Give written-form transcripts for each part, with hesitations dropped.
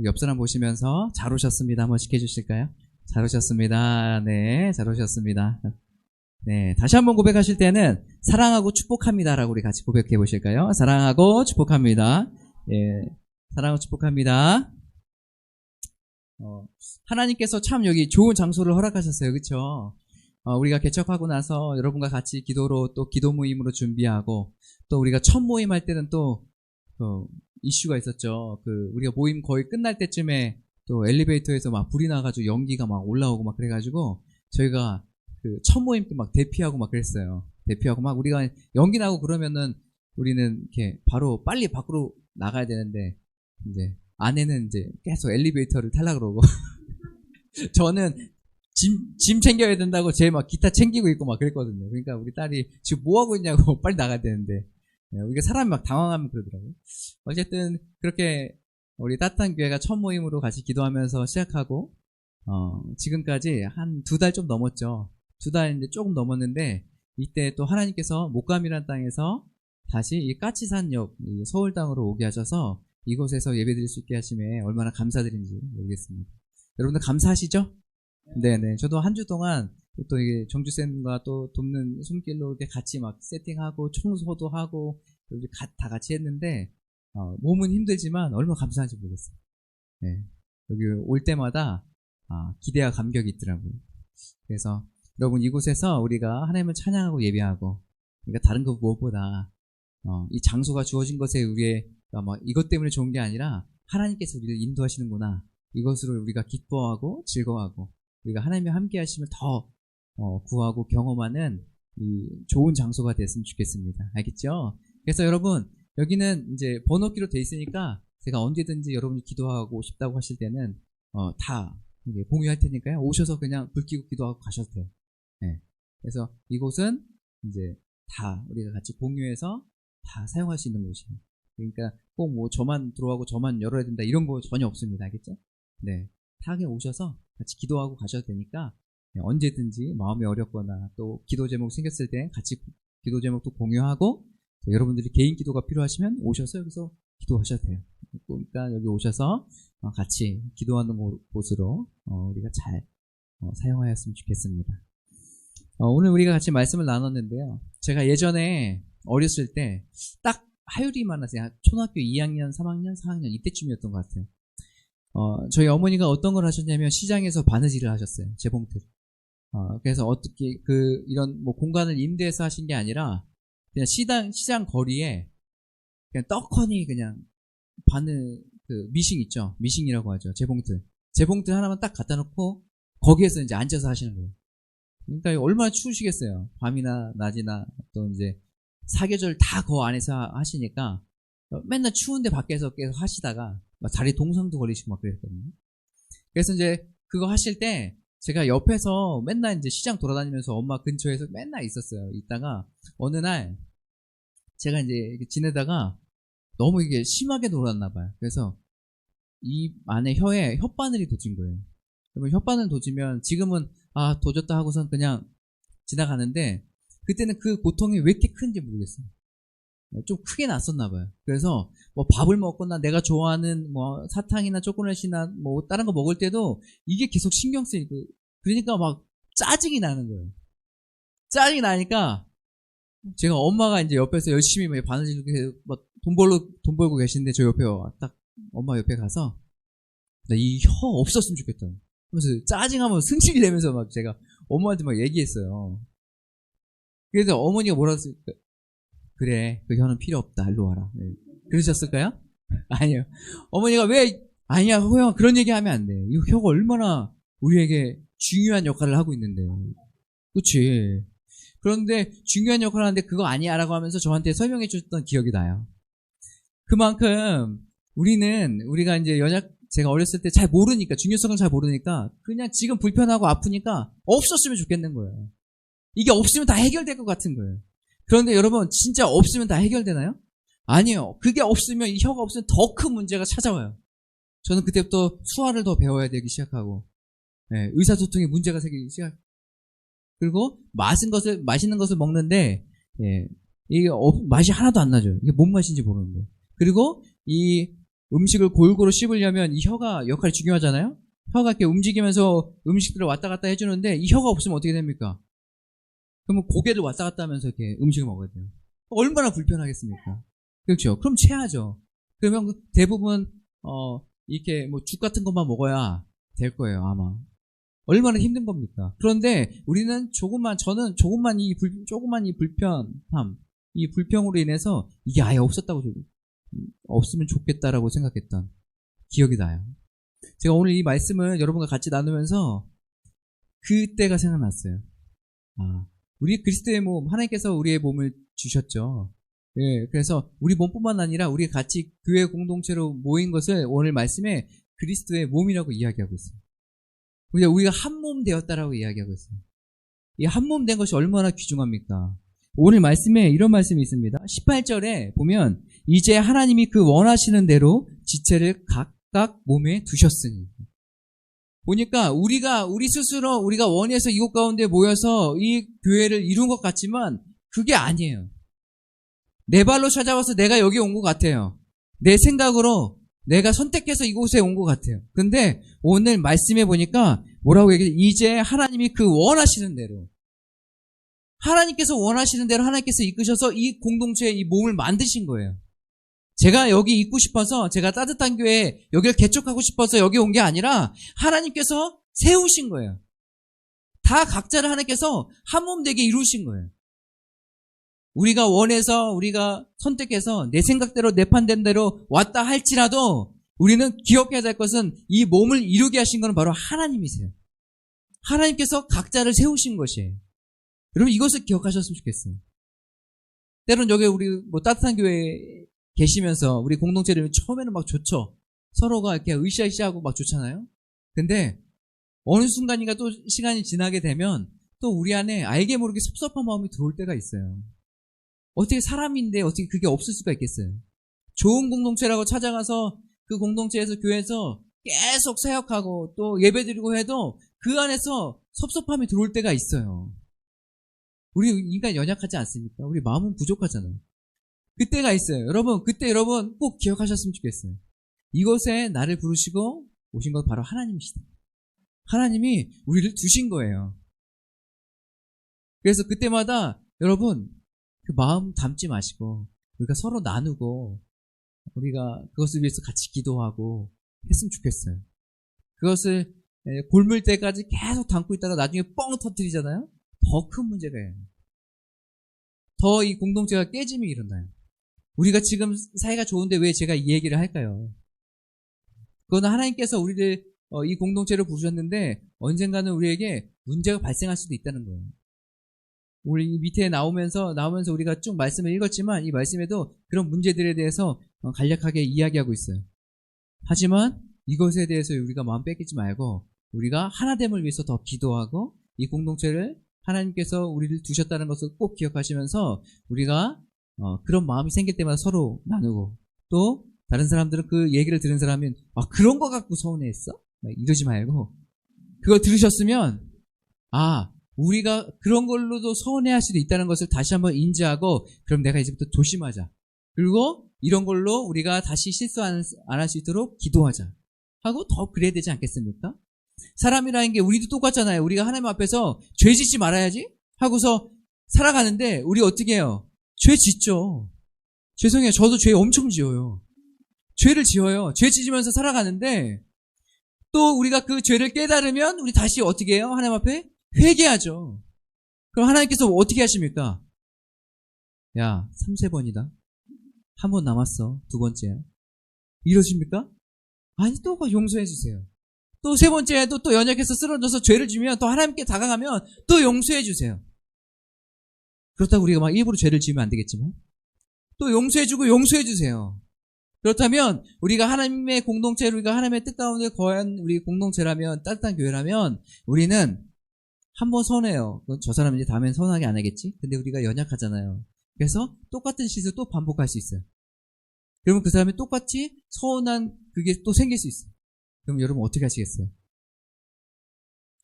옆 사람 보시면서 잘 오셨습니다. 한번 시켜주실까요? 잘 오셨습니다. 네, 잘 오셨습니다. 네, 다시 한번 고백하실 때는 사랑하고 축복합니다라고 우리 같이 고백해 보실까요? 사랑하고 축복합니다. 예, 사랑하고 축복합니다. 하나님께서 참 여기 좋은 장소를 허락하셨어요. 그렇죠? 우리가 개척하고 나서 여러분과 같이 기도로 또 기도 모임으로 준비하고 또 우리가 첫 모임 할 때는 또 이슈가 있었죠. 우리가 모임 거의 끝날 때쯤에 또 엘리베이터에서 막 불이 나가지고 연기가 막 올라오고 막 그래가지고 저희가 첫 모임 때 막 대피하고 막 그랬어요. 대피하고 막 우리가 연기 나고 그러면은 우리는 이렇게 바로 빨리 밖으로 나가야 되는데 이제 아내는 이제 계속 엘리베이터를 타려고 그러고 저는 짐 챙겨야 된다고 제 막 기타 챙기고 있고 막 그랬거든요. 그러니까 우리 딸이 지금 뭐 하고 있냐고 빨리 나가야 되는데 우리가 사람이 막 당황하면 그러더라고요. 어쨌든 그렇게 우리 따뜻한 교회가 첫 모임으로 같이 기도하면서 시작하고 지금까지 한 2달 좀 넘었죠. 2달 이제 조금 넘었는데 이때 또 하나님께서 목감이라는 땅에서 다시 이 까치산역 서울 땅으로 오게 하셔서 이곳에서 예배드릴 수 있게 하심에 얼마나 감사드린지 모르겠습니다. 여러분들 감사하시죠? 네네. 저도 한 주 동안 또 이게 정주쌤과 또 돕는 손길로 이렇게 같이 막 세팅하고 청소도 하고 다 같이 했는데 몸은 힘들지만 얼마나 감사한지 모르겠어요. 네. 여기 올 때마다 기대와 감격이 있더라고요. 그래서 여러분 이곳에서 우리가 하나님을 찬양하고 예배하고 그러니까 다른 것 무엇보다 이 장소가 주어진 것에 우리의 막 이것 때문에 좋은 게 아니라 하나님께서 우리를 인도하시는구나. 이것으로 우리가 기뻐하고 즐거워하고 우리가 하나님이 함께 하심을 더 구하고 경험하는 이 좋은 장소가 됐으면 좋겠습니다. 알겠죠? 그래서 여러분 여기는 이제 번호키로 돼 있으니까 제가 언제든지 여러분이 기도하고 싶다고 하실 때는 다 공유할 테니까요. 오셔서 그냥 불 켜고 기도하고 가셔도 돼요. 네. 그래서 이곳은 이제 다 우리가 같이 공유해서 다 사용할 수 있는 곳이에요. 그러니까 꼭 뭐 저만 들어가고 저만 열어야 된다 이런 거 전혀 없습니다. 알겠죠? 네. 다 그냥 오셔서 같이 기도하고 가셔도 되니까 언제든지 마음이 어렵거나 또 기도 제목 생겼을 때 같이 기도 제목도 공유하고 여러분들이 개인 기도가 필요하시면 오셔서 여기서 기도하셔도 돼요. 그러니까 여기 오셔서 같이 기도하는 곳으로 우리가 잘 사용하였으면 좋겠습니다. 오늘 우리가 같이 말씀을 나눴는데요. 제가 예전에 어렸을 때 딱 하율이만 하세요. 초등학교 2학년, 3학년, 4학년 이때쯤이었던 것 같아요. 저희 어머니가 어떤 걸 하셨냐면 시장에서 바느질을 하셨어요. 재봉틀. 그래서 어떻게 이런 뭐 공간을 임대해서 하신 게 아니라 그냥 시장 거리에 그냥 떡하니 그냥 미싱 있죠. 미싱이라고 하죠. 재봉틀 하나만 딱 갖다 놓고 거기에서 이제 앉아서 하시는 거예요. 그러니까 얼마나 추우시겠어요. 밤이나 낮이나 또 이제 사계절 다 그 안에서 하시니까 맨날 추운데 밖에서 계속 하시다가 막 다리 동상도 걸리시고 막 그랬거든요. 그래서 이제 그거 하실 때 제가 옆에서 맨날 이제 시장 돌아다니면서 엄마 근처에서 맨날 있었어요. 있다가 어느 날 제가 이제 지내다가 너무 이게 심하게 놀았나 봐요. 그래서 이 안에 혀에 혓바늘이 도진 거예요. 그러면 혓바늘 도지면 지금은 도졌다 하고선 그냥 지나가는데 그때는 그 고통이 왜 이렇게 큰지 모르겠어요. 좀 크게 났었나 봐요. 그래서 뭐 밥을 먹거나 내가 좋아하는 뭐 사탕이나 초콜릿이나 뭐 다른 거 먹을 때도 이게 계속 신경 쓰이고 그러니까 막 짜증이 나는 거예요. 짜증이 나니까 제가 엄마가 이제 옆에서 열심히 바느질 막 돈 벌고 계시는데 저 옆에 딱 엄마 옆에 가서 나 이 혀 없었으면 좋겠다. 그래서 짜증하면 승질이 내면서 막 제가 엄마한테 막 얘기했어요. 그래서 어머니가 뭐라고 했을까? 그래, 그 혀는 필요 없다. 일로 와라. 네. 그러셨을까요? 아니요. 어머니가 아니야, 호영아, 그런 얘기 하면 안 돼. 이 혀가 얼마나 우리에게 중요한 역할을 하고 있는데. 그치. 그런데 중요한 역할을 하는데 그거 아니야 라고 하면서 저한테 설명해 주셨던 기억이 나요. 그만큼 우리가 이제 제가 어렸을 때 잘 모르니까, 중요성을 잘 모르니까 그냥 지금 불편하고 아프니까 없었으면 좋겠는 거예요. 이게 없으면 다 해결될 것 같은 거예요. 그런데 여러분 진짜 없으면 다 해결되나요? 아니요. 그게 없으면 이 혀가 없으면 더 큰 문제가 찾아와요. 저는 그때부터 수화를 더 배워야 되기 시작하고 의사소통에 문제가 생기기 시작. 그리고 맛있는 것을 먹는데 이게 맛이 하나도 안 나죠. 이게 뭔 맛인지 모르는 거예요. 그리고 이 음식을 골고루 씹으려면 이 혀가 역할이 중요하잖아요? 혀가 이렇게 움직이면서 음식들을 왔다 갔다 해주는데 이 혀가 없으면 어떻게 됩니까? 그러면 고개를 왔다 갔다 하면서 이렇게 음식을 먹어야 돼요. 얼마나 불편하겠습니까? 그렇죠? 그럼 체하죠. 그러면 대부분, 이렇게 뭐 죽 같은 것만 먹어야 될 거예요, 아마. 얼마나 힘든 겁니까? 그런데 우리는 저는 조금만 이 불편함, 이 불평으로 인해서 이게 아예 없으면 좋겠다라고 생각했던 기억이 나요. 제가 오늘 이 말씀을 여러분과 같이 나누면서 그때가 생각났어요. 우리 그리스도의 몸, 하나님께서 우리의 몸을 주셨죠. 예, 그래서 우리 몸뿐만 아니라 우리 같이 교회 공동체로 모인 것을 오늘 말씀에 그리스도의 몸이라고 이야기하고 있어요. 우리가 한 몸 되었다라고 이야기하고 있어요. 이 한 몸 된 것이 얼마나 귀중합니까? 오늘 말씀에 이런 말씀이 있습니다. 18절에 보면 이제 하나님이 그 원하시는 대로 지체를 각각 몸에 두셨으니. 보니까 우리 스스로 우리가 원해서 이곳 가운데 모여서 이 교회를 이룬 것 같지만 그게 아니에요. 내 발로 찾아와서 내가 여기 온 것 같아요. 내 생각으로 내가 선택해서 이곳에 온 것 같아요. 근데 오늘 말씀해 보니까 뭐라고 얘기해요? 이제 하나님이 그 원하시는 대로, 하나님께서 원하시는 대로 하나님께서 이끄셔서 이 공동체의 이 몸을 만드신 거예요. 제가 여기 있고 싶어서, 제가 따뜻한 교회에 여기를 개척하고 싶어서 여기 온 게 아니라 하나님께서 세우신 거예요. 다 각자를 하나님께서 한 몸 되게 이루신 거예요. 우리가 원해서, 우리가 선택해서 내 생각대로, 내 판단대로 왔다 할지라도 우리는 기억해야 될 것은 이 몸을 이루게 하신 것은 바로 하나님이세요. 하나님께서 각자를 세우신 것이에요. 여러분 이것을 기억하셨으면 좋겠어요. 때론 여기 우리 따뜻한 교회에 계시면서 우리 공동체를 처음에는 막 좋죠. 서로가 이렇게 으쌰으쌰하고 막 좋잖아요. 근데 어느 순간인가 또 시간이 지나게 되면 또 우리 안에 알게 모르게 섭섭한 마음이 들어올 때가 있어요. 어떻게 사람인데 어떻게 그게 없을 수가 있겠어요. 좋은 공동체라고 찾아가서 그 공동체에서 교회에서 계속 사역하고 또 예배드리고 해도 그 안에서 섭섭함이 들어올 때가 있어요. 우리 인간 연약하지 않습니까? 우리 마음은 부족하잖아요. 그때가 있어요. 그때 여러분 꼭 기억하셨으면 좋겠어요. 이곳에 나를 부르시고 오신 것 바로 하나님이시다. 하나님이 우리를 두신 거예요. 그래서 그때마다 여러분 그 마음 담지 마시고 우리가 서로 나누고 우리가 그것을 위해서 같이 기도하고 했으면 좋겠어요. 그것을 곪을 때까지 계속 담고 있다가 나중에 뻥 터뜨리잖아요. 더 큰 문제가요. 더 이 공동체가 깨짐이 일어나요. 우리가 지금 사이가 좋은데 왜 제가 이 얘기를 할까요? 그건 하나님께서 우리를 이 공동체로 부르셨는데 언젠가는 우리에게 문제가 발생할 수도 있다는 거예요. 우리 밑에 나오면서 우리가 쭉 말씀을 읽었지만 이 말씀에도 그런 문제들에 대해서 간략하게 이야기하고 있어요. 하지만 이것에 대해서 우리가 마음 뺏기지 말고 우리가 하나됨을 위해서 더 기도하고 이 공동체를 하나님께서 우리를 두셨다는 것을 꼭 기억하시면서 우리가 그런 마음이 생길 때마다 서로 나누고 또 다른 사람들은 그 얘기를 들은 사람은 그런 거 갖고 서운해했어? 이러지 말고 그거 들으셨으면 우리가 그런 걸로도 서운해할 수도 있다는 것을 다시 한번 인지하고 그럼 내가 이제부터 조심하자. 그리고 이런 걸로 우리가 다시 실수 안 할 수 있도록 기도하자. 하고 더 그래야 되지 않겠습니까? 사람이라는 게 우리도 똑같잖아요. 우리가 하나님 앞에서 죄 짓지 말아야지 하고서 살아가는데 우리 어떻게 해요? 죄 짓죠. 죄송해요. 저도 죄 엄청 지어요. 죄를 지어요. 죄 지으면서 살아가는데 또 우리가 그 죄를 깨달으면 우리 다시 어떻게 해요? 하나님 앞에 회개하죠. 그럼 하나님께서 어떻게 하십니까? 야, 3-4번이다. 한 번 남았어. 2번째야. 이러십니까? 아니, 또 용서해 주세요. 또 3번째에도 또 연약해서 쓰러져서 죄를 지면 또 하나님께 다가가면 또 용서해 주세요. 그렇다고 우리가 막 일부러 죄를 지으면 안 되겠지만 또 용서해 주고 용서해 주세요. 그렇다면 우리가 하나님의 공동체를 우리가 하나님의 뜻 가운데 거한 우리 공동체라면 따뜻한 교회라면 우리는 한 번 서운해요. 저 사람은 이제 다음엔 서운하게 안 하겠지? 근데 우리가 연약하잖아요. 그래서 똑같은 실수 또 반복할 수 있어요. 그러면 그 사람이 똑같이 서운한 그게 또 생길 수 있어요. 그럼 여러분 어떻게 하시겠어요?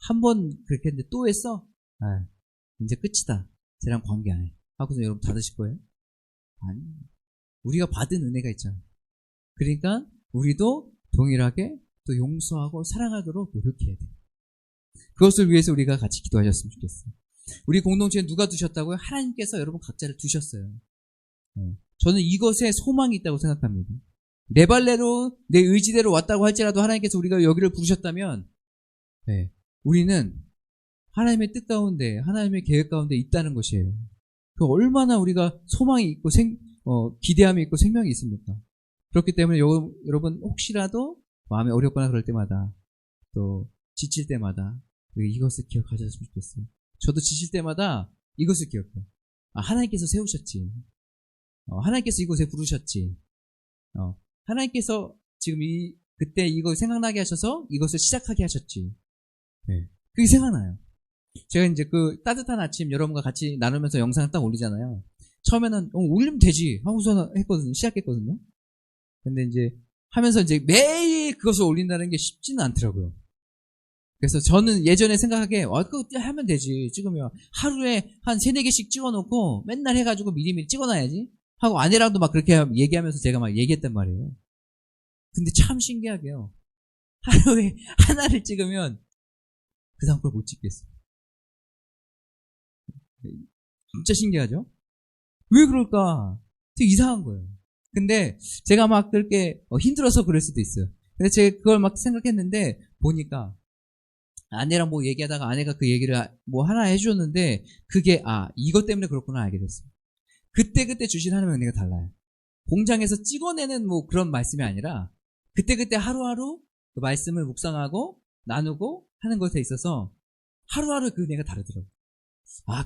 한 번 그렇게 했는데 또 했어? 이제 끝이다. 쟤랑 관계 안 해. 하고서 여러분 닫으실 거예요? 아니. 우리가 받은 은혜가 있잖아요. 그러니까 우리도 동일하게 또 용서하고 사랑하도록 노력해야 돼요. 그것을 위해서 우리가 같이 기도하셨으면 좋겠어요. 우리 공동체에 누가 두셨다고요? 하나님께서 여러분 각자를 두셨어요. 저는 이것에 소망이 있다고 생각합니다. 내 발레로 내 의지대로 왔다고 할지라도 하나님께서 우리가 여기를 부르셨다면 우리는 하나님의 뜻 가운데 하나님의 계획 가운데 있다는 것이에요. 그 얼마나 우리가 소망이 있고 기대함이 있고 생명이 있습니까? 그렇기 때문에 여러분 혹시라도 마음이 어렵거나 그럴 때마다 또 지칠 때마다 이것을 기억하셨으면 좋겠어요. 저도 지칠 때마다 이것을 기억해요. 하나님께서 세우셨지. 하나님께서 이곳에 부르셨지. 하나님께서 지금 그때 이거 생각나게 하셔서 이것을 시작하게 하셨지. 그게 생각나요. 제가 이제 그 따뜻한 아침 여러분과 같이 나누면서 영상을 딱 올리잖아요. 처음에는 올리면 되지 하고서 시작했거든요. 근데 이제 하면서 이제 매일 그것을 올린다는 게 쉽지는 않더라고요. 그래서 저는 예전에 생각하기에 그거 하면 되지. 찍으면 하루에 한 3-4개씩 찍어놓고 맨날 해가지고 미리미리 찍어놔야지 하고 아내랑도 막 그렇게 얘기하면서 제가 막 얘기했단 말이에요. 근데 참 신기하게요. 하루에 하나를 찍으면 그 다음 걸 못 찍겠어요. 진짜 신기하죠? 왜 그럴까? 되게 이상한 거예요. 근데 제가 막 그렇게 힘들어서 그럴 수도 있어요. 근데 제가 그걸 막 생각했는데 보니까 아내랑 뭐 얘기하다가 아내가 그 얘기를 뭐 하나 해주셨는데 그게 이것 때문에 그렇구나 알게 됐어요. 그때 주신 하나님의 은혜가 달라요. 공장에서 찍어내는 뭐 그런 말씀이 아니라 그때 하루하루 그 말씀을 묵상하고 나누고 하는 것에 있어서 하루하루 그 은혜가 다르더라고요.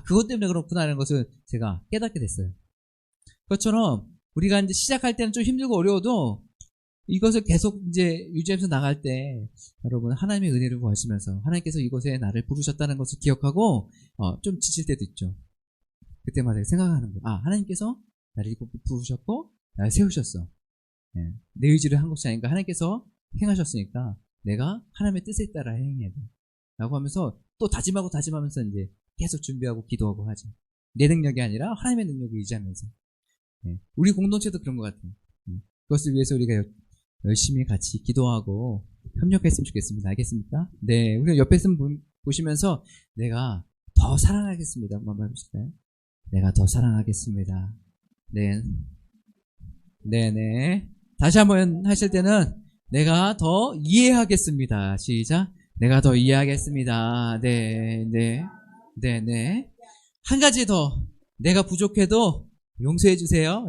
그것 때문에 그렇구나 하는 것을 제가 깨닫게 됐어요. 그것처럼 우리가 이제 시작할 때는 좀 힘들고 어려워도 이것을 계속 이제 유지하면서 나갈 때 여러분 하나님의 은혜를 구하시면서 하나님께서 이곳에 나를 부르셨다는 것을 기억하고 좀 지칠 때도 있죠. 그때마다 생각하는 거예요. 하나님께서 나를 이곳에 부르셨고 나를 세우셨어. 내 의지를 한 것이 아닌가. 하나님께서 행하셨으니까 내가 하나님의 뜻에 따라 행해야 돼. 라고 하면서 또 다짐하면서 이제 계속 준비하고 기도하고 하죠. 내 능력이 아니라 하나님의 능력을 의지하면서. 우리 공동체도 그런 것 같아요. 그것을 위해서 우리가 열심히 같이 기도하고 협력했으면 좋겠습니다. 알겠습니까? 네, 우리 옆에 있으면 보시면서 내가 더 사랑하겠습니다. 한번 해보실까요? 내가 더 사랑하겠습니다. 네네. 다시 한번 하실 때는 내가 더 이해하겠습니다. 시작. 내가 더 이해하겠습니다. 네네. 한 가지 더. 내가 부족해도 용서해 주세요.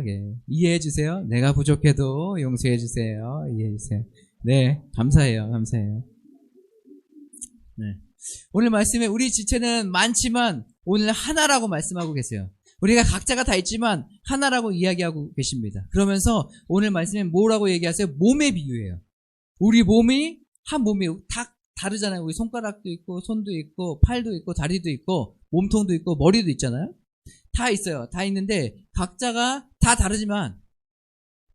이해해 주세요. 내가 부족해도 용서해 주세요. 이해해 주세요. 네, 감사해요. 네. 오늘 말씀에 우리 지체는 많지만 오늘 하나라고 말씀하고 계세요. 우리가 각자가 다 있지만 하나라고 이야기하고 계십니다. 그러면서 오늘 말씀에 뭐라고 얘기하세요? 몸의 비유예요. 우리 몸이 한 몸이 다 다르잖아요. 우리 손가락도 있고 손도 있고 팔도 있고 다리도 있고 몸통도 있고 머리도 있잖아요. 다 있어요. 다 있는데 각자가 다 다르지만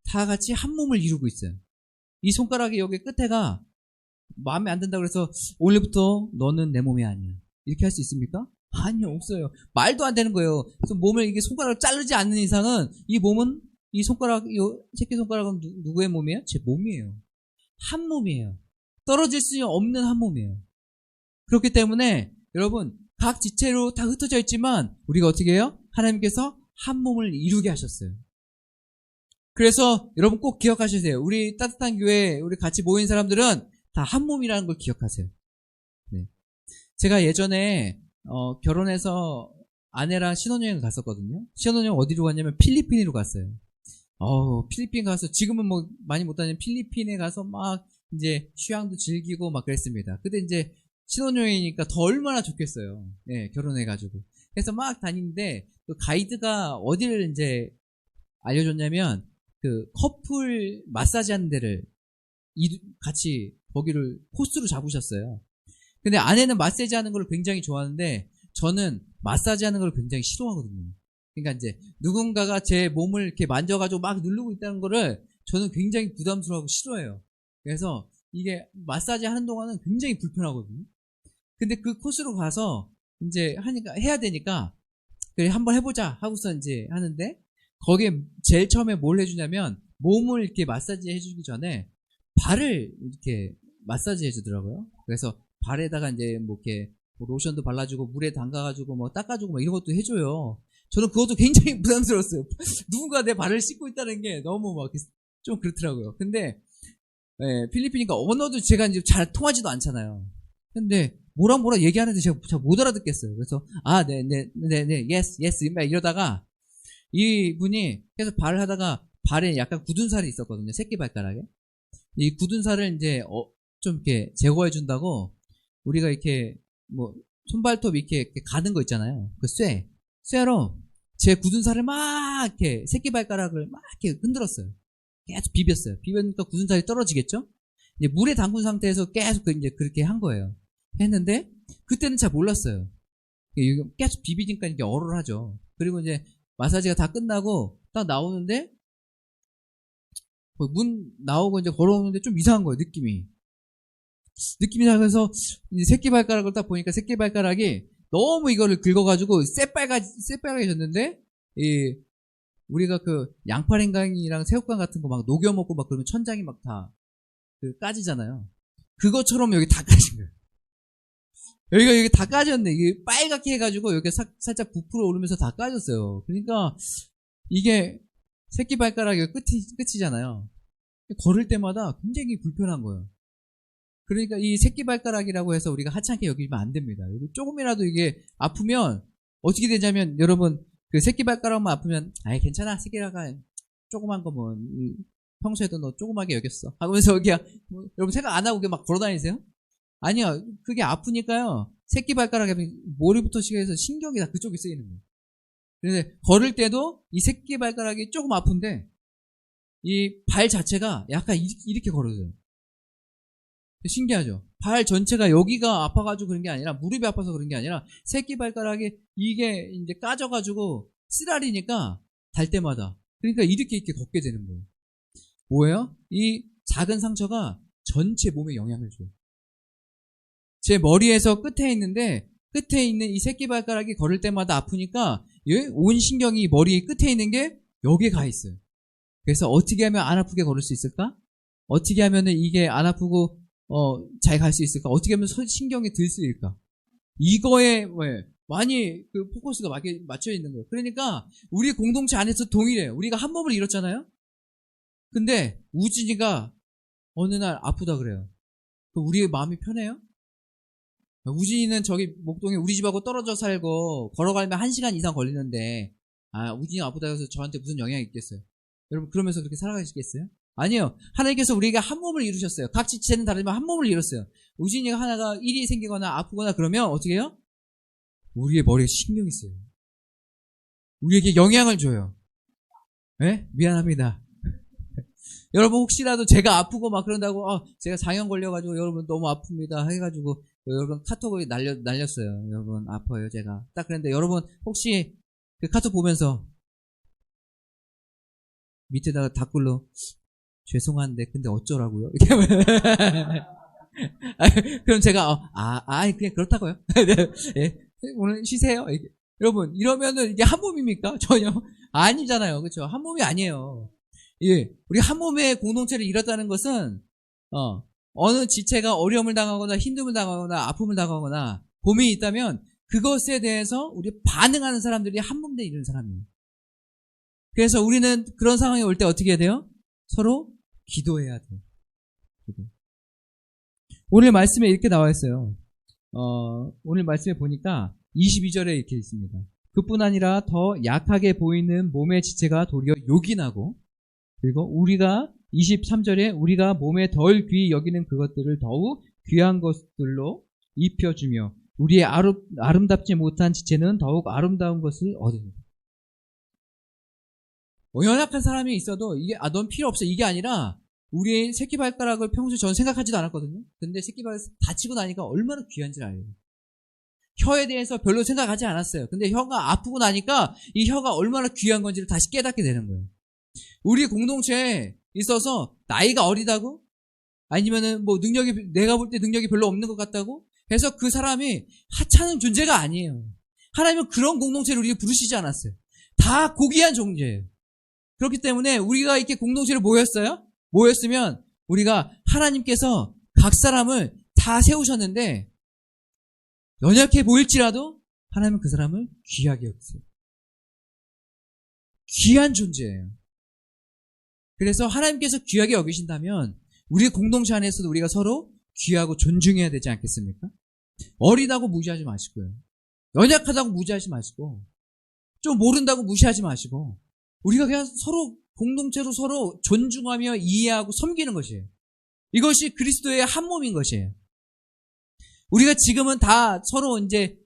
다 같이 한 몸을 이루고 있어요. 이 손가락이 여기 끝에가 마음에 안 든다고 해서 오늘부터 너는 내 몸이 아니야. 이렇게 할 수 있습니까? 아니요, 없어요. 말도 안 되는 거예요. 그래서 몸을 이게 손가락을 자르지 않는 이상은 이 몸은 이 새끼손가락은 누구의 몸이에요? 제 몸이에요. 한 몸이에요. 떨어질 수 없는 한 몸이에요. 그렇기 때문에 여러분 각 지체로 다 흩어져 있지만 우리가 어떻게 해요? 하나님께서 한 몸을 이루게 하셨어요. 그래서 여러분 꼭 기억하시세요. 우리 따뜻한 교회 우리 같이 모인 사람들은 다 한 몸이라는 걸 기억하세요. 네. 제가 예전에 결혼해서 아내랑 신혼여행을 갔었거든요. 신혼여행 어디로 갔냐면 필리핀으로 갔어요. 필리핀 가서 지금은 뭐 많이 못 다니는 필리핀에 가서 막 이제 휴양도 즐기고 막 그랬습니다. 근데 이제 신혼여행이니까 더 얼마나 좋겠어요. 네, 결혼해가지고. 그래서 막 다니는데 그 가이드가 어디를 이제 알려줬냐면 그 커플 마사지 하는 데를 같이 거기를 코스로 잡으셨어요. 근데 아내는 마사지 하는 걸 굉장히 좋아하는데 저는 마사지 하는 걸 굉장히 싫어하거든요. 그러니까 이제 누군가가 제 몸을 이렇게 만져가지고 막 누르고 있다는 거를 저는 굉장히 부담스러워하고 싫어해요. 그래서 이게 마사지 하는 동안은 굉장히 불편하거든요. 근데 그 코스로 가서 이제 해야 되니까 그래 한번 해보자 하고서 이제 하는데 거기에 제일 처음에 뭘 해주냐면 몸을 이렇게 마사지 해주기 전에 발을 이렇게 마사지 해주더라고요. 그래서 발에다가 이제 뭐 이렇게 뭐 로션도 발라주고 물에 담가가지고 뭐 닦아주고 뭐 이런 것도 해줘요. 저는 그것도 굉장히 부담스러웠어요. 누군가 내 발을 씻고 있다는 게 너무 막 좀 그렇더라고요. 근데 예, 필리핀이니까 언어도 제가 이제 잘 통하지도 않잖아요. 근데 뭐라 얘기하는데 제가 잘 못 알아듣겠어요. 그래서 네, yes 막 이러다가 이분이 계속 발을 하다가 발에 약간 굳은 살이 있었거든요. 새끼발가락에. 이 굳은 살을 이제 좀 이렇게 제거해 준다고 우리가 이렇게 뭐 손발톱 이렇게 가는 거 있잖아요. 그 쇠로 제 굳은 살을 막 이렇게 새끼발가락을 막 이렇게 흔들었어요. 계속 비볐어요. 비벼니까 굳은 살이 떨어지겠죠? 이제 물에 담근 상태에서 계속 이제 그렇게 한 거예요. 했는데 그때는 잘 몰랐어요. 계속 비비니까 이게 얼얼하죠. 그리고 이제 마사지가 다 끝나고 딱 나오는데 문 나오고 이제 걸어오는데 좀 이상한 거예요. 느낌이 이상해서 이제 새끼발가락을 딱 보니까 새끼발가락이 너무 이거를 긁어가지고 새빨개졌는데 우리가 그 양파랭강이랑 새우깡 같은 거 막 녹여 먹고 막 그러면 천장이 막 다 까지잖아요. 그것처럼 여기 다 까진 거예요. 여기 다 까졌네. 이게 빨갛게 해가지고 여기 살짝 부풀어 오르면서 다 까졌어요. 그러니까 이게 새끼발가락이 끝이잖아요. 걸을 때마다 굉장히 불편한 거예요. 그러니까 이 새끼발가락이라고 해서 우리가 하찮게 여기면 안 됩니다. 조금이라도 이게 아프면 어떻게 되냐면 여러분 그 새끼발가락만 아프면 아이 괜찮아 새끼발가락 조그만 거 뭐 평소에도 너 조그맣게 여겼어 하면서 여기 뭐, 여러분 생각 안 하고 막 걸어다니세요? 아니요 그게 아프니까요 새끼발가락에 머리부터 시작해서 신경이 다 그쪽에 쓰이는 거예요. 그런데 걸을 때도 이 새끼발가락이 조금 아픈데 이 발 자체가 약간 이렇게 걸어져요. 신기하죠? 발 전체가 여기가 아파가지고 그런 게 아니라 무릎이 아파서 그런 게 아니라 새끼발가락이 이게 이제 까져가지고 쓰라리니까 달 때마다 그러니까 이렇게 걷게 되는 거예요. 뭐예요? 이 작은 상처가 전체 몸에 영향을 줘요. 제 머리에서 끝에 있는데 끝에 있는 이 새끼발가락이 걸을 때마다 아프니까 온 신경이 머리 끝에 있는 게 여기에 가 있어요. 그래서 어떻게 하면 안 아프게 걸을 수 있을까? 어떻게 하면 이게 안 아프고 잘 갈 수 있을까? 어떻게 하면 신경이 들 수 있을까? 이거에 많이 그 포커스가 맞춰 있는 거예요. 그러니까 우리 공동체 안에서 동일해요. 우리가 한 몸을 잃었잖아요. 근데 우진이가 어느 날 아프다 그래요. 우리의 마음이 편해요? 우진이는 저기 목동에 우리 집하고 떨어져 살고 걸어가면 1시간 이상 걸리는데 우진이가 아프다 해서 저한테 무슨 영향이 있겠어요? 여러분 그러면서 그렇게 살아가시겠어요? 아니요. 하나님께서 우리에게 한 몸을 이루셨어요. 각 지체는 다르지만 한 몸을 이뤘어요. 우진이가 하나가 일이 생기거나 아프거나 그러면 어떻게 해요? 우리의 머리에 신경이 써요. 우리에게 영향을 줘요. 네? 미안합니다. 여러분 혹시라도 제가 아프고 막 그런다고 제가 장염 걸려가지고 여러분 너무 아픕니다 해가지고 여러분 카톡을 날렸어요. 여러분 아파요 제가. 딱 그랬는데 여러분 혹시 그 카톡 보면서 밑에다가 댓글로 죄송한데 근데 어쩌라고요? 그럼 제가 그냥 그렇다고요. 예, 오늘 쉬세요. 여러분 이러면은 이게 한 몸입니까? 전혀 아니잖아요. 그렇죠? 한 몸이 아니에요. 예, 우리 한 몸의 공동체를 이뤘다는 것은 어느 지체가 어려움을 당하거나 힘듦을 당하거나 아픔을 당하거나 고민이 있다면 그것에 대해서 우리 반응하는 사람들이 한 몸 돼 이루는 사람이에요. 그래서 우리는 그런 상황이 올 때 어떻게 해야 돼요? 서로 기도해야 돼요. 오늘 말씀에 이렇게 나와 있어요. 오늘 말씀에 보니까 22절에 이렇게 있습니다. 그뿐 아니라 더 약하게 보이는 몸의 지체가 도리어 욕이 나고 그리고 우리가 23절에 우리가 몸에 덜 귀히 여기는 그것들을 더욱 귀한 것들로 입혀주며 우리의 아름답지 못한 지체는 더욱 아름다운 것을 얻으니 연약한 사람이 있어도 이게 넌 필요 없어 이게 아니라 우리의 새끼발가락을 평소에 저는 생각하지도 않았거든요. 근데 새끼발가락 다치고 나니까 얼마나 귀한지 알아요. 혀에 대해서 별로 생각하지 않았어요. 근데 혀가 아프고 나니까 이 혀가 얼마나 귀한 건지를 다시 깨닫게 되는 거예요. 우리 공동체에 있어서 나이가 어리다고 아니면은 뭐 내가 볼 때 능력이 별로 없는 것 같다고 해서 그 사람이 하찮은 존재가 아니에요. 하나님은 그런 공동체를 우리가 부르시지 않았어요. 다 고귀한 존재예요. 그렇기 때문에 우리가 이렇게 공동체를 모였으면 우리가 하나님께서 각 사람을 다 세우셨는데 연약해 보일지라도 하나님은 그 사람을 귀하게 여기세요. 귀한 존재예요. 그래서 하나님께서 귀하게 여기신다면 우리 공동체 안에서도 우리가 서로 귀하고 존중해야 되지 않겠습니까? 어리다고 무시하지 마시고요. 연약하다고 무시하지 마시고 좀 모른다고 무시하지 마시고 우리가 그냥 서로 공동체로 서로 존중하며 이해하고 섬기는 것이에요. 이것이 그리스도의 한 몸인 것이에요. 우리가 지금은 다 서로 이제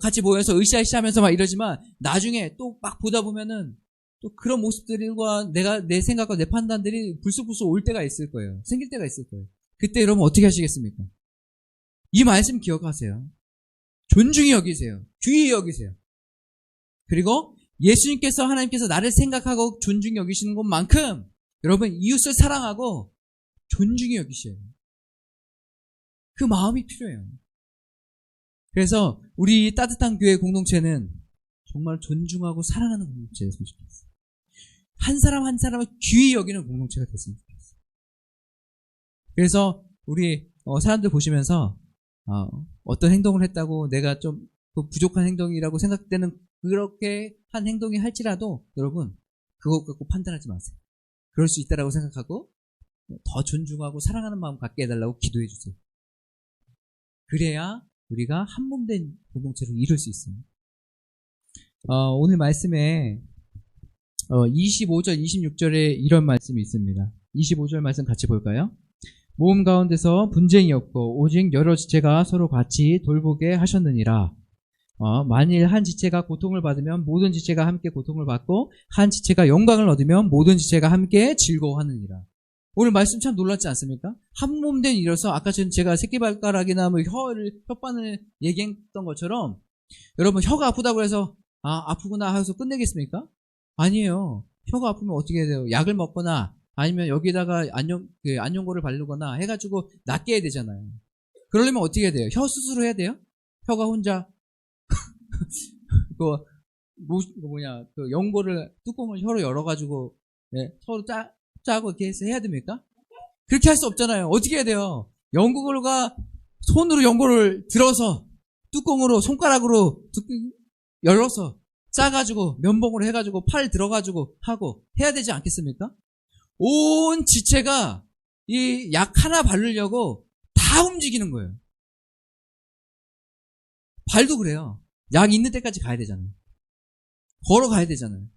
같이 모여서 으쌰으쌰 하면서 막 이러지만 나중에 또 막 보다 보면은 또 그런 모습들과 내 생각과 내 판단들이 불쑥불쑥 올 때가 있을 거예요. 생길 때가 있을 거예요. 그때 여러분 어떻게 하시겠습니까? 이 말씀 기억하세요. 존중히 여기세요. 귀히 여기세요. 그리고 예수님께서 하나님께서 나를 생각하고 존중히 여기시는 것만큼 여러분 이웃을 사랑하고 존중히 여기셔야 돼요. 그 마음이 필요해요. 그래서 우리 따뜻한 교회 공동체는 정말 존중하고 사랑하는 공동체였으면 좋겠어요. 한 사람 한 사람을 귀히 여기는 공동체가 됐으면 좋겠어요. 그래서 우리 사람들 보시면서 어떤 행동을 했다고 내가 좀 부족한 행동이라고 생각되는 그렇게 한 행동이 할지라도 여러분 그것 갖고 판단하지 마세요. 그럴 수 있다라고 생각하고 더 존중하고 사랑하는 마음 갖게 해달라고 기도해 주세요. 그래야 우리가 한 몸 된 공동체를 이룰 수 있어요. 오늘 말씀에 25절, 26절에 이런 말씀이 있습니다. 25절 말씀 같이 볼까요? 모음 가운데서 분쟁이 없고 오직 여러 지체가 서로 같이 돌보게 하셨느니라. 만일 한 지체가 고통을 받으면 모든 지체가 함께 고통을 받고 한 지체가 영광을 얻으면 모든 지체가 함께 즐거워하느니라. 오늘 말씀 참 놀랍지 않습니까? 한 몸 된 이로서 아까 제가 새끼발가락이나 뭐 혓바늘 얘기했던 것처럼 여러분 혀가 아프다고 해서 아프구나 해서 끝내겠습니까? 아니에요. 혀가 아프면 어떻게 해야 돼요? 약을 먹거나 아니면 여기다가 안연고를 바르거나 해가지고 낫게 해야 되잖아요. 그러려면 어떻게 해야 돼요? 혀 수술을 해야 돼요? 혀가 혼자 그 연고를 뚜껑을 혀로 열어가지고 서로 짜고 이렇게 해서 해야 됩니까? 그렇게 할 수 없잖아요. 어떻게 해야 돼요? 연고가 손으로 연고를 들어서 뚜껑으로 손가락으로 열어서 짜가지고 면봉으로 해가지고 팔 들어가지고 하고 해야 되지 않겠습니까? 온 지체가 이 약 하나 바르려고 다 움직이는 거예요. 발도 그래요. 약 있는 데까지 가야 되잖아요. 걸어가야 되잖아요.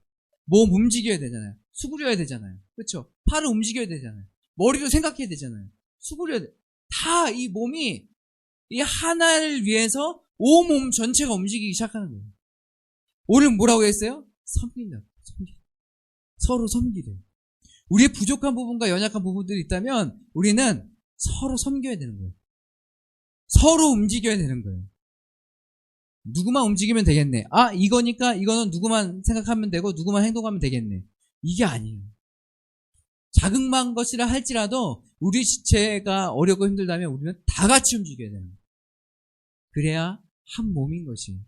몸 움직여야 되잖아요. 수그려야 되잖아요. 그렇죠? 팔을 움직여야 되잖아요. 머리로 생각해야 되잖아요. 수그려야 돼. 다 이 몸이 이 하나를 위해서 온 몸 전체가 움직이기 시작하는 거예요. 오늘 뭐라고 했어요? 섬긴다. 서로 섬기래. 우리의 부족한 부분과 연약한 부분들이 있다면 우리는 서로 섬겨야 되는 거예요. 서로 움직여야 되는 거예요. 누구만 움직이면 되겠네. 이거니까 이거는 누구만 생각하면 되고 누구만 행동하면 되겠네. 이게 아니에요. 자그마한 것이라 할지라도 우리 지체가 어렵고 힘들다면 우리는 다 같이 움직여야 되는 거예요. 그래야 한 몸인 것이에요.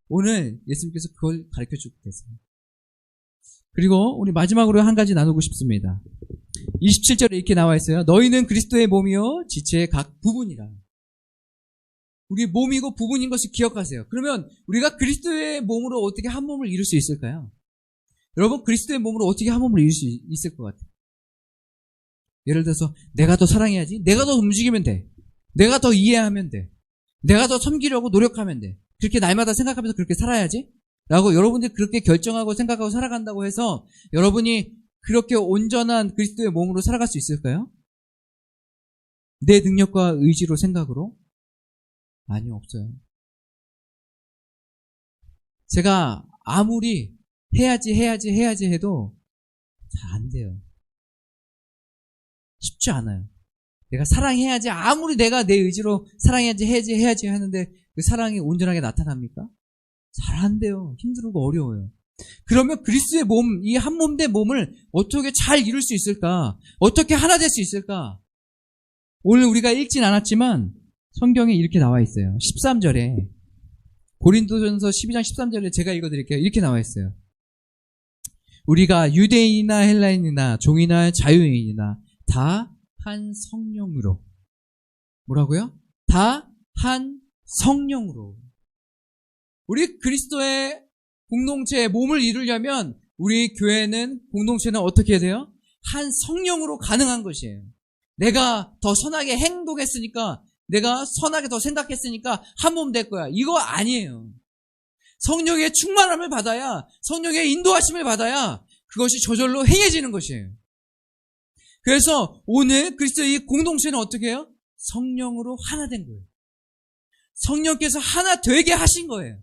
오늘 예수님께서 그걸 가르쳐주고 계세요. 그리고 우리 마지막으로 한 가지 나누고 싶습니다. 27절에 이렇게 나와 있어요. 너희는 그리스도의 몸이요 지체의 각 부분이라. 우리 몸이고 부분인 것을 기억하세요. 그러면 우리가 그리스도의 몸으로 어떻게 한 몸을 이룰 수 있을까요? 여러분 그리스도의 몸으로 어떻게 한 몸을 이룰 수 있을 것 같아요? 예를 들어서 내가 더 사랑해야지. 내가 더 움직이면 돼. 내가 더 이해하면 돼. 내가 더 섬기려고 노력하면 돼. 그렇게 날마다 생각하면서 그렇게 살아야지 라고 여러분들이 그렇게 결정하고 생각하고 살아간다고 해서 여러분이 그렇게 온전한 그리스도의 몸으로 살아갈 수 있을까요? 내 능력과 의지로 생각으로? 아니요, 없어요. 제가 아무리 해야지 해도 잘 안 돼요. 쉽지 않아요. 내가 사랑해야지, 아무리 내가 내 의지로 사랑해야지 해야지 하는데 그 사랑이 온전하게 나타납니까? 잘 안 돼요. 힘들고 어려워요. 그러면 그리스도의 몸, 이 한 몸 된 몸을 어떻게 잘 이룰 수 있을까? 어떻게 하나 될 수 있을까? 오늘 우리가 읽진 않았지만 성경에 이렇게 나와 있어요. 13절에 고린도전서 12장 13절에 제가 읽어드릴게요. 이렇게 나와 있어요. 우리가 유대인이나 헬라인이나 종이나 자유인이나 다 한 성령으로. 뭐라고요? 다 한 성령으로. 우리 그리스도의 공동체의 몸을 이루려면 우리 교회는, 공동체는 어떻게 해야 돼요? 한 성령으로 가능한 것이에요. 내가 더 선하게 행동했으니까, 내가 선하게 더 생각했으니까 한 몸 될 거야. 이거 아니에요. 성령의 충만함을 받아야, 성령의 인도하심을 받아야 그것이 저절로 행해지는 것이에요. 그래서 오늘 그리스도의 이 공동체는 어떻게 해요? 성령으로 하나 된 거예요. 성령께서 하나 되게 하신 거예요.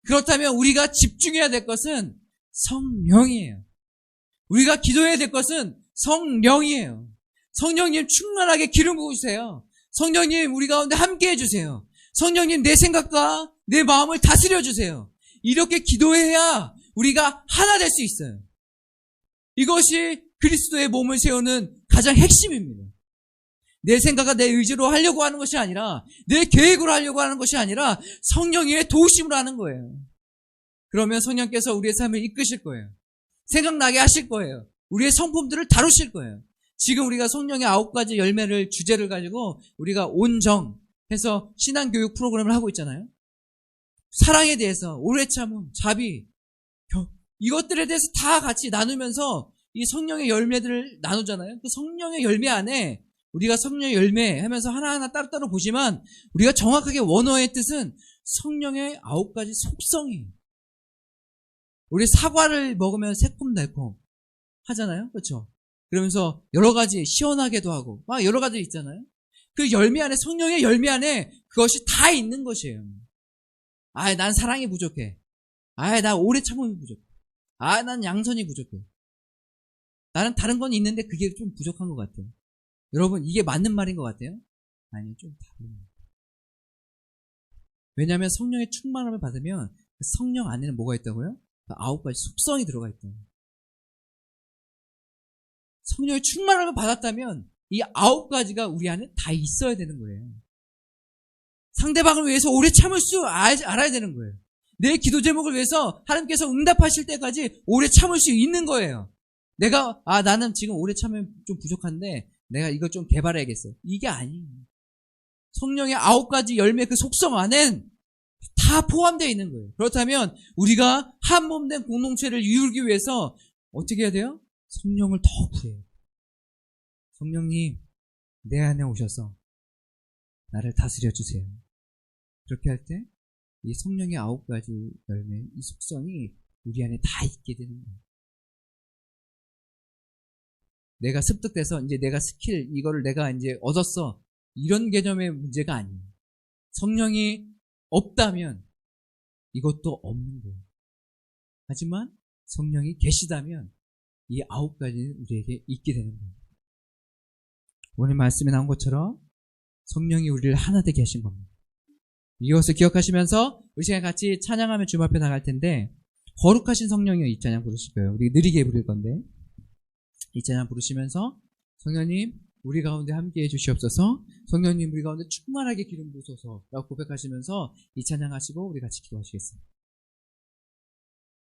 그렇다면 우리가 집중해야 될 것은 성령이에요. 우리가 기도해야 될 것은 성령이에요. 성령님 충만하게 기름 부으세요. 성령님 우리 가운데 함께 해주세요. 성령님 내 생각과 내 마음을 다스려 주세요. 이렇게 기도해야 우리가 하나 될 수 있어요. 이것이 그리스도의 몸을 세우는 가장 핵심입니다. 내 생각과 내 의지로 하려고 하는 것이 아니라, 내 계획으로 하려고 하는 것이 아니라 성령의 도우심으로 하는 거예요. 그러면 성령께서 우리의 삶을 이끄실 거예요. 생각나게 하실 거예요. 우리의 성품들을 다루실 거예요. 지금 우리가 성령의 9가지 열매를 주제를 가지고 우리가 온정 해서 신앙교육 프로그램을 하고 있잖아요. 사랑에 대해서, 오래 참음, 자비, 이것들에 대해서 다 같이 나누면서 이 성령의 열매들을 나누잖아요. 그 성령의 열매 안에 우리가 성령의 열매 하면서 하나하나 따로따로 보지만 우리가 정확하게 원어의 뜻은 성령의 9가지 속성이에요. 우리 사과를 먹으면 새콤달콤 하잖아요. 그렇죠? 그러면서 여러 가지 시원하게도 하고 막 여러 가지 있잖아요. 그 열매 안에, 성령의 열매 안에 그것이 다 있는 것이에요. 난 사랑이 부족해. 나 오래 참음이 부족해. 난 양선이 부족해. 나는 다른 건 있는데 그게 좀 부족한 것 같아요. 여러분, 이게 맞는 말인 것 같아요? 아니요, 좀 다른. 왜냐하면 성령의 충만함을 받으면 성령 안에는 뭐가 있다고요? 9가지 속성이 들어가 있다. 성령의 충만함을 받았다면 이 9가지가 우리 안에 다 있어야 되는 거예요. 상대방을 위해서 오래 참을 수 알아야 되는 거예요. 내 기도 제목을 위해서 하나님께서 응답하실 때까지 오래 참을 수 있는 거예요. 내가 나는 지금 오래 참으면 좀 부족한데 내가 이걸 좀 개발해야겠어. 이게 아니에요. 성령의 9가지 열매 그 속성 안엔 다 포함되어 있는 거예요. 그렇다면 우리가 한 몸 된 공동체를 이루기 위해서 어떻게 해야 돼요? 성령을 더 구해요. 성령님, 내 안에 오셔서 나를 다스려 주세요. 그렇게 할 때 이 성령의 9가지 열매, 이 속성이 우리 안에 다 있게 되는 거예요. 내가 습득돼서 이제 내가 스킬, 이거를 내가 이제 얻었어. 이런 개념의 문제가 아니에요. 성령이 없다면 이것도 없는 거예요. 하지만 성령이 계시다면 이 9가지는 우리에게 있게 되는 거예요. 오늘 말씀에 나온 것처럼 성령이 우리를 하나 되게 하신 겁니다. 이것을 기억하시면서 우리 시간 같이 찬양하며 주님 앞에 나갈 텐데, 거룩하신 성령이여 이 찬양 부르실 거예요. 우리 느리게 부를 건데, 이 찬양 부르시면서 성령님 우리 가운데 함께해 주시옵소서, 성령님 우리 가운데 충만하게 기름 부으소서 라고 고백하시면서 이 찬양 하시고 우리 같이 기도하시겠습니다.